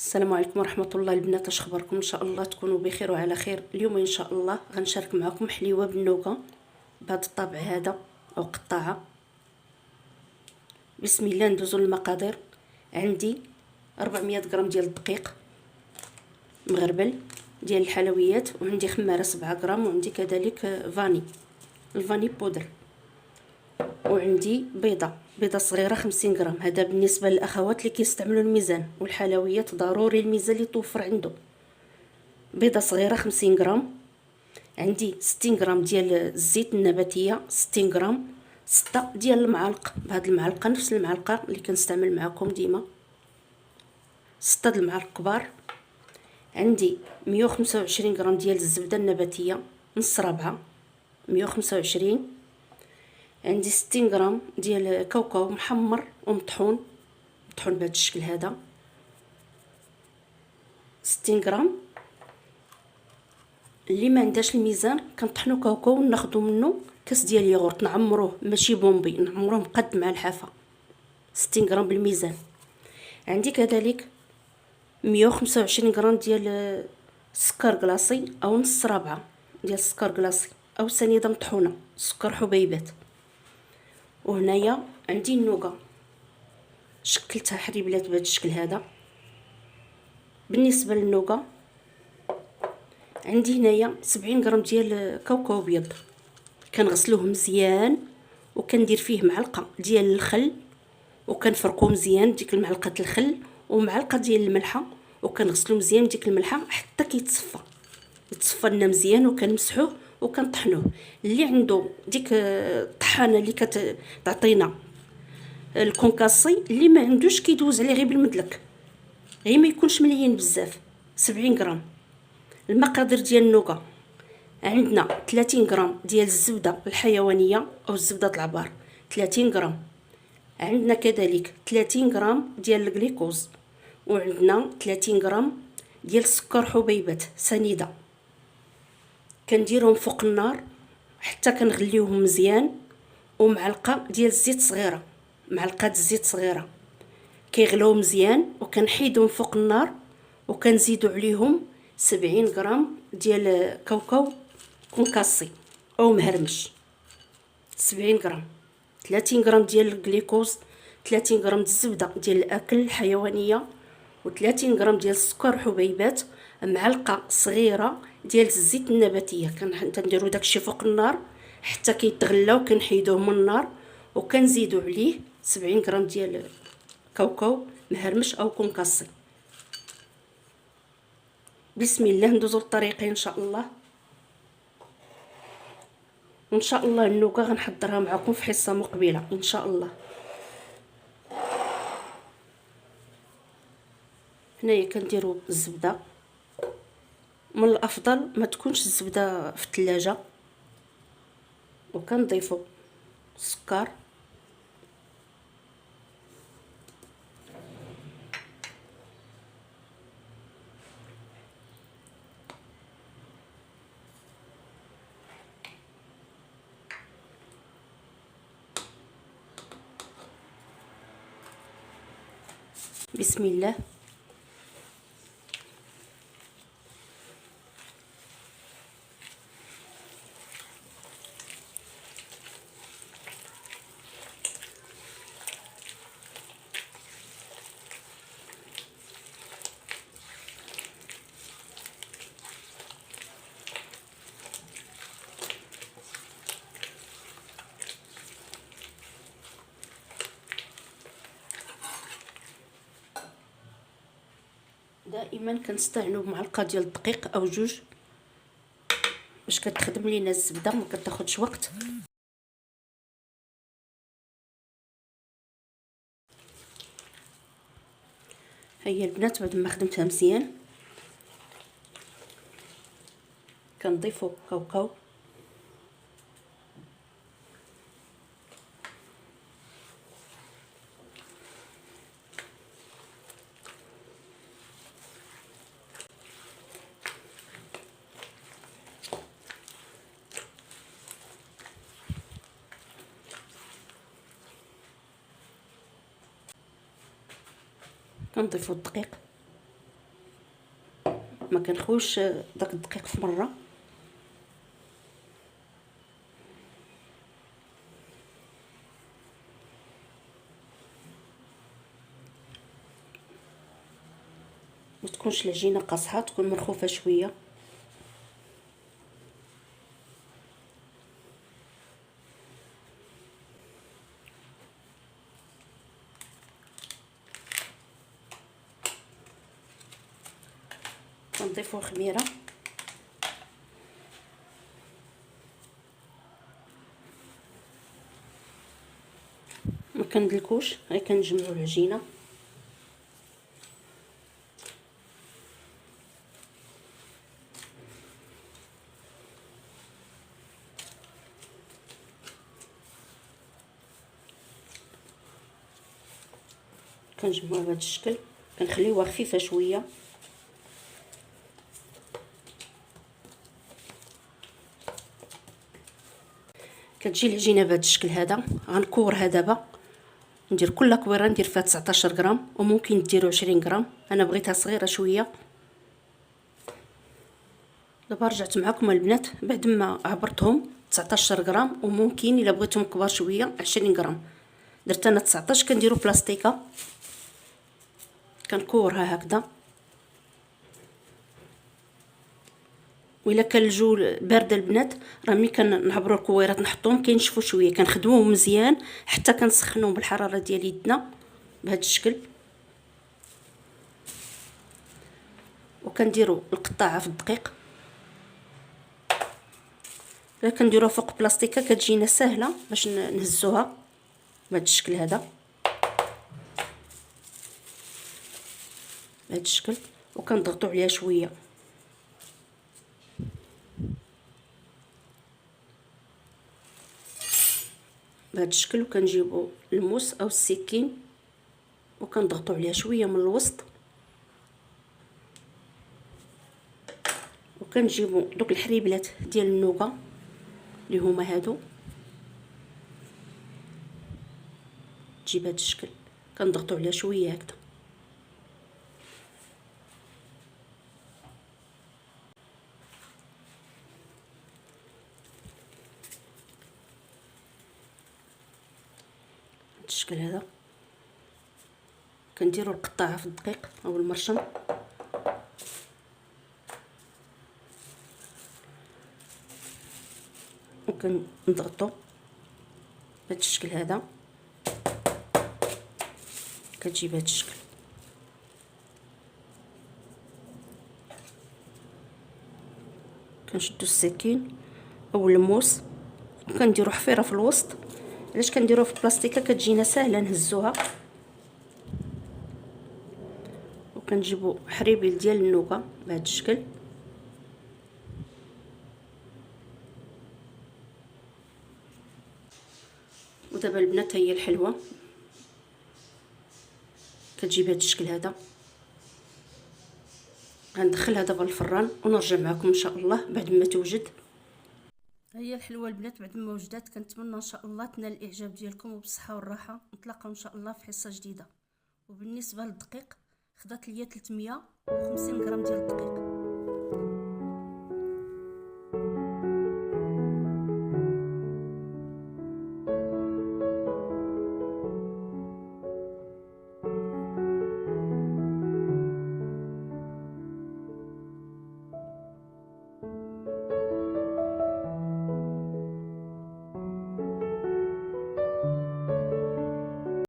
السلام عليكم ورحمه الله البنات، اش خباركم؟ ان شاء الله تكونوا بخير وعلى خير. اليوم ان شاء الله غنشارك معكم حليوه بالنوكا بهذا الطابع هذا او قطاعه. بسم الله، ندوزو للمقادير. عندي 400 غرام ديال الدقيق مغربل ديال الحلويات، وعندي خماره 7 غرام، وعندي كذلك الفاني بودر، وعندي بيضه صغيره 50 غرام. هذا بالنسبه للاخوات اللي كيستعملوا الميزان، والحلويات ضروري الميزان اللي توفر عنده. بيضه صغيره 50 غرام. عندي 60 غرام ديال الزيت النباتيه، 60 غرام. 6 ديال المعالق، بهاد المعلقه نفس المعلقه اللي كنستعمل معكم ديما، 6 د المعالق كبار. عندي 125 غرام ديال الزبده النباتيه نص ربعه، 125. عندي 60 غرام ديال كاوكاو محمر ومطحون بهذا الشكل هذا، 60 غرام. اللي ما عندهاش الميزان كنطحنوا كاوكاو وناخذوا منه كاس ديال ياغورت، نعمروه ماشي بومبي، نعمروه مقد مع الحافه، 60 غرام بالميزان. عندي كذلك 125 غرام ديال السكر كلاصي او نص ربعه ديال السكر كلاصي او سنيده مطحونه، سكر حبيبات. وهنايا عندي النوغا شكلتها حريبلات بهذا الشكل هذا. بالنسبه للنوغا عندي هنايا 70 غرام ديال كاوكاو بيض، كنغسلوه مزيان وكندير فيه معلقه ديال الخل وكنفركو مزيان ديك المعلقه الخل ومعلقه ديال الملحه، وكنغسلو مزيان ديك الملحه حتى يتصفى لنا مزيان، وكنمسحوه وكنطحنوه. اللي عنده ديك الطحانه اللي كتعطينا الكونكاسي، اللي ما عندوش كيدوز عليه غير بالمدلك، غير ما يكونش مليين بزاف. 70 غرام. المقادير ديال النوغا: عندنا 30 غرام ديال الزبده الحيوانيه او الزبده العبار، 30 غرام. عندنا كذلك 30 غرام ديال الجليكوز، وعندنا 30 غرام ديال السكر حبيبات سنيده. كنديرهم فوق النار حتى كنغليوهم مزيان، ومعلقه ديال الزيت صغيره، معلقه الزيت صغيره. كيغليو مزيان وكنحيدهم فوق النار، وكنزيدوا عليهم 70 غرام ديال كاوكاو كونكاسي او مهرمش، 70 غرام. 30 غرام ديال الجليكوز، 30 غرام الزبده ديال الاكل الحيوانيه، و30 غرام ديال السكر حبيبات، معلقه صغيره ديال الزيت النباتيه. كنديروا داكشي فوق النار حتى كيتغلى، وكنحيدوه من النار، وكنزيدوا عليه 70 غرام ديال كاوكاو مهرمش او كونكاسي. بسم الله، ندوزو للطريقه ان شاء الله. وان شاء الله النوكا غنحضرها معكم في حصه مقبله ان شاء الله. هنايا كنديروا الزبده، من الافضل ما تكونش الزبده في الثلاجه، وكنضيفوا السكر، بسم الله. دائما كنستعملوا بمعلقه ديال الدقيق او جوج باش كتخدم لينا الزبده ما كتاخذش وقت. هيا البنات، بعد ما خدمتها مزيان كنضيفوا كاوكاو، كنضيفوا الدقيق، ما كنخويش داك الدقيق في مره. ما تكونش العجينه قاصحه، تكون مرخوفه شويه. كنضيفو خميره، ما كندلكوش، غير كنجمعوا العجينه. كنجمعوها بهذا الشكل، كنخليوها خفيفه شويه. كتجي العجينه بهذا الشكل هذا. غنكورها دابا، ندير كل كويره ندير فيها 19 غرام، وممكن ديروا 20 غرام، انا بغيتها صغيره شويه. دابا رجعت معكم البنات بعد ما عبرتهم 19 غرام، وممكن الا بغيتهم كبار شويه 20 غرام. درت انا 19. كنديروا بلاستيكه كنكورها هكذا، وإلا كان الجو بارد البنات راه ملي كنعبروا الكويرات نحطوهم كينشفوا شويه، كنخدموهم مزيان حتى كنسخنوهم بالحراره ديال يدنا بهذا الشكل. وكنديروا القطاعه في الدقيق. الا كنديروها فوق بلاستيكه كتجينا سهله باش نهزوها بهذا الشكل هذا، بهذا الشكل. وكنضغطوا عليها شويه بهذا الشكل، وكنجيبوا الموس او السكين وكنضغطوا عليها شويه من الوسط. وكنجيبوا دوك الحريبلات ديال النوغا اللي هما هادو، تجي بهذا الشكل، كنضغطوا عليها شويه هكذا. الشكل هذا كنديروا القطاعه في الدقيق او المرشم، وكنضغطوا بهذا الشكل هذا، كتجي بهذا الشكل. كنشدوا السكين او الموس وكنديروا حفيره في الوسط. علاش كنديروها في البلاستيكه؟ كتجينا سهله نهزوها. وكنجيبوا حريبيل ديال النوغا بهذا الشكل، ودابا البنات هي الحلوه كتجي بهذا الشكل هذا. غندخلها دابا الفران ونرجع معكم ان شاء الله بعد ما توجد. هي الحلوه البنات بعد ما وجدت. كنتمنى ان شاء الله تنال الاعجاب ديالكم وبالصحه والراحه. نتلاقاو ان شاء الله في حصه جديده. وبالنسبه للدقيق خدات ليا 350 غرام ديال الدقيق.